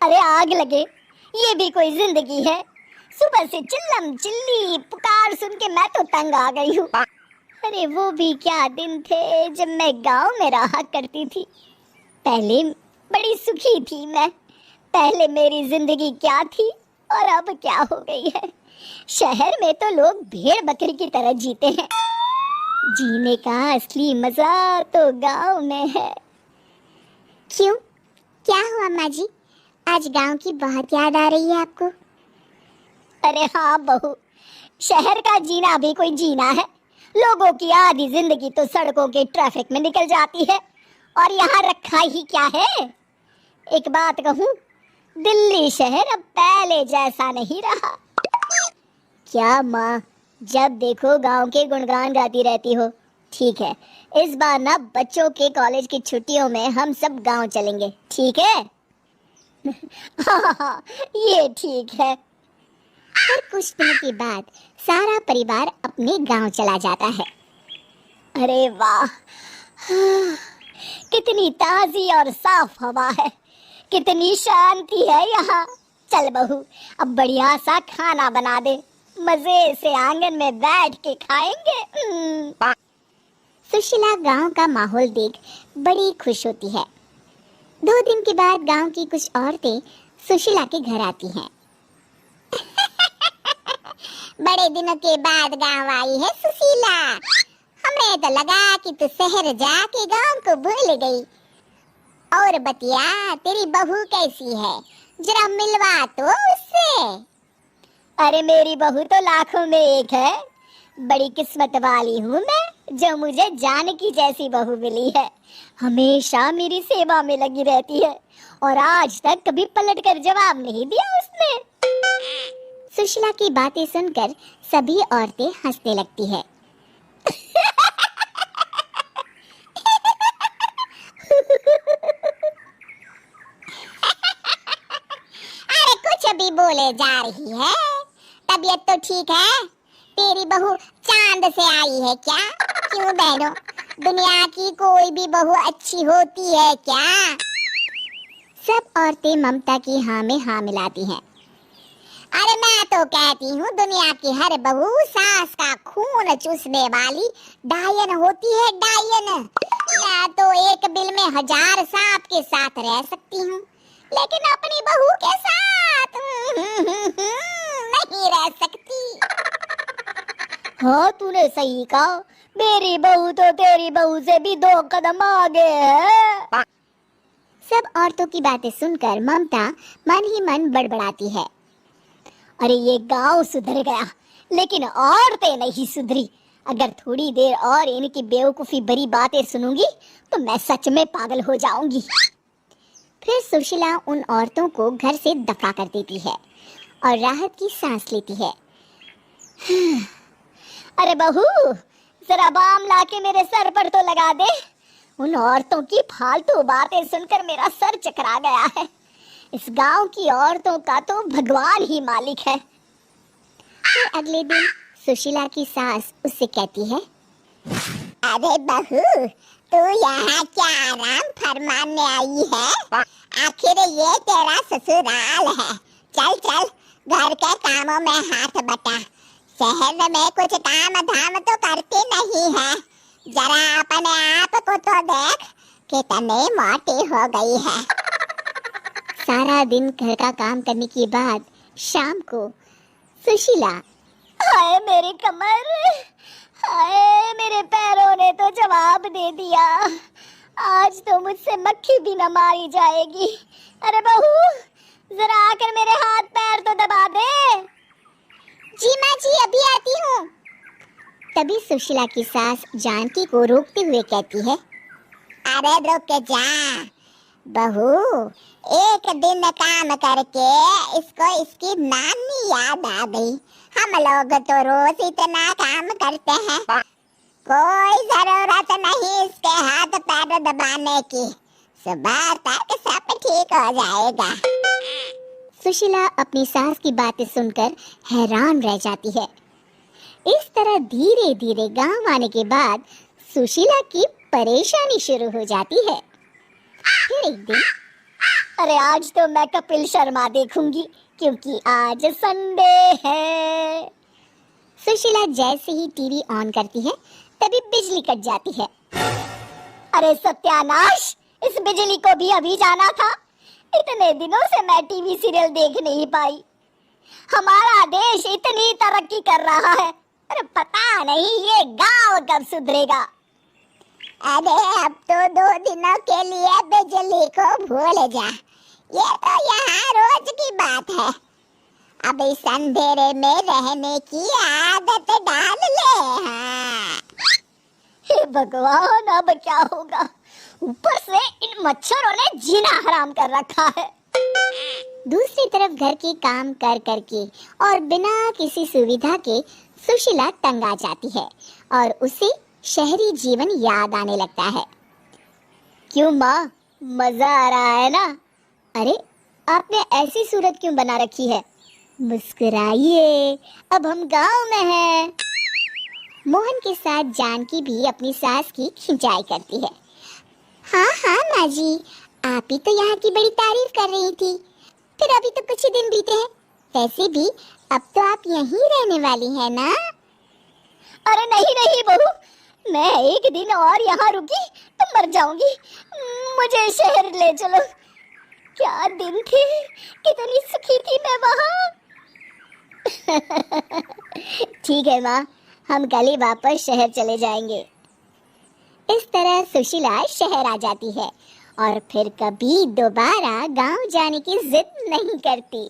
अरे आग लगे, ये भी कोई जिंदगी है। सुबह से चिल्लम चिल्ली पुकार सुन के मैं तो तंग आ गई हूँ। अरे वो भी क्या दिन थे जब मैं गांव में रहा करती थी। पहले बड़ी सुखी थी मैं। पहले मेरी जिंदगी क्या थी और अब क्या हो गई है। शहर में तो लोग भेड़ बकरी की तरह जीते हैं। जीने का असली मजा तो गांव में है। क्यों, क्या हुआ माँ जी? आज गांव की बहुत याद आ रही है आपको? अरे हाँ बहू, शहर का जीना भी कोई जीना है। लोगों की आधी जिंदगी तो सड़कों के ट्रैफिक में निकल जाती है और यहाँ रखा ही क्या है। एक बात कहूँ, दिल्ली शहर अब पहले जैसा नहीं रहा। क्या माँ, जब देखो गांव के गुणगान गाती रहती हो। ठीक है, इस बार ना बच्चों के कॉलेज की छुट्टियों में हम सब गांव चलेंगे, ठीक है? हाँ, ये ठीक है। फिर कुछ दिनों के बाद सारा परिवार अपने गांव चला जाता है। अरे वाह, कितनी ताजी और साफ हवा है, कितनी शांति है यहाँ। चल बहू, अब बढ़िया सा खाना बना दे, मजे से आंगन में बैठ के खाएंगे। सुशीला गांव का माहौल देख बड़ी खुश होती है। 2 दिन के बाद गांव की कुछ औरतें सुशीला के घर आती हैं। बड़े दिनों के बाद गांव आई है सुशीला। हमें तो लगा कि तू शहर जाके गांव को भूल गई। और बतिया, तेरी बहू कैसी है? जरा मिलवा तो उससे। अरे मेरी बहू तो लाखों में एक है। बड़ी किस्मत वाली हूँ मैं जो मुझे जानकी जैसी बहू मिली है। हमेशा मेरी सेवा में लगी रहती है और आज तक कभी पलट कर जवाब नहीं दिया उसने। सुशीला की बातें सुनकर सभी औरतें हंसने लगती है। अरे कुछ भी बोले जा रही है। तबीयत तो ठीक है? तेरी बहू चांद से आई है क्या? क्यों बहनों, दुनिया की कोई भी बहू अच्छी होती है क्या? सब औरतें ममता की हाँ में हाँ मिलाती हैं। अरे मैं तो कहती हूँ दुनिया की हर बहू सास का खून चूसने वाली डायन होती है, डायन। मैं तो एक बिल में 1000 सांप के साथ रह सकती हूँ, लेकिन अपनी बहू के साथ नहीं रह सकती। हाँ, तूने सही कहा। मेरी बहू तो तेरी बहू से भी 2 कदम आगे है। सब औरतों की बातें सुनकर ममता मन ही मन बड़बड़ाती है। अरे ये गांव सुधर गया, लेकिन औरतें नहीं सुधरी। अगर थोड़ी देर और इनकी बेवकूफी भरी बातें सुनूंगी तो मैं सच में पागल हो जाऊंगी। फिर सुशीला उन औरतों को घर से दफा कर देती है और राहत की सांस लेती है। अरे बहू, जरा बाम लाके मेरे सर पर तो लगा दे। उन औरतों की फालतू बातें सुनकर मेरा सर चकरा गया है। इस गांव की औरतों का तो भगवान ही मालिक है। फिर अगले दिन सुशीला की सास उससे कहती है, अरे बहू, तू यहाँ क्या आराम फरमाने आई है? आखिर ये तेरा ससुराल है। चल चल, घर के कामों में हाथ बटा। शहर में कुछ काम धाम तो करती नहीं है। जरा अपने आप को तो देख, कितनी मोटी हो गई है। सारा दिन घर का काम करने के बाद शाम को सुशीला, हाय मेरी कमर, हाय मेरे पैरों ने तो जवाब दे दिया। आज तो मुझसे मक्खी भी न मारी जाएगी। अरे बहू, जरा आकर मेरे हाथ पैर तो दबा दे। जी माँ जी, अभी आती हूँ। तभी सुशीला की सास जानकी को रोकते हुए कहती है, अरे रुक जा बहू, एक दिन काम करके इसको इसकी नानी याद आ गई। हम लोग तो रोज इतना काम करते हैं, कोई जरूरत नहीं इसके हाथ पैर दबाने की। सुबह तक सब ठीक हो जाएगा। सुशीला अपनी सास की बातें सुनकर हैरान रह जाती है। इस तरह धीरे धीरे गांव आने के बाद सुशीला की परेशानी शुरू हो जाती है। फिर एक दिन अरे आज तो मैं कपिल शर्मा देखूंगी क्योंकि आज संडे है। सुशीला जैसे ही टीवी ऑन करती है तभी बिजली कट जाती है। अरे सत्यानाश, इस बिजली को भी अभी जाना था। इतने दिनों से मैं टीवी सीरियल देख नहीं पाई। हमारा देश इतनी तरक्की कर रहा है, अरे पता नहीं ये गांव कब सुधरेगा। अरे अब तो 2 दिनों के लिए बिजली को भूल जा, ये तो यहाँ रोज की बात है। अब इस अंधेरे में रहने की आदत डाल ले। हाँ। हे भगवान, अब क्या होगा? ऊपर से इन मच्छरों ने जीना हराम कर रखा है। दूसरी तरफ घर के काम कर करके और बिना किसी सुविधा के सुशीला तंग आ जाती है और उसे शहरी जीवन याद आने लगता है। क्यों माँ, मजा आ रहा है ना? अरे आपने ऐसी सूरत क्यों बना रखी है? मुस्कुराइए, अब हम गांव में हैं। मोहन के साथ जानकी भी अपनी सास की खिंचाई करती है। हाँ हाँ माँ जी, आप ही तो यहाँ की बड़ी तारीफ कर रही थी। फिर अभी तो कुछ ही दिन बीते हैं, वैसे भी अब तो आप यहीं रहने वाली हैं ना? अरे नहीं नहीं बहू, मैं एक दिन और यहाँ रुकी तो मर जाऊंगी। मुझे शहर ले चलो। क्या दिन थे, कितनी सुखी थी मैं वहाँ। ठीक है माँ, हम कल ही वापस शहर चले जाएंगे। इस तरह सुशीला शहर आ जाती है और फिर कभी दोबारा गांव जाने की जिद नहीं करती।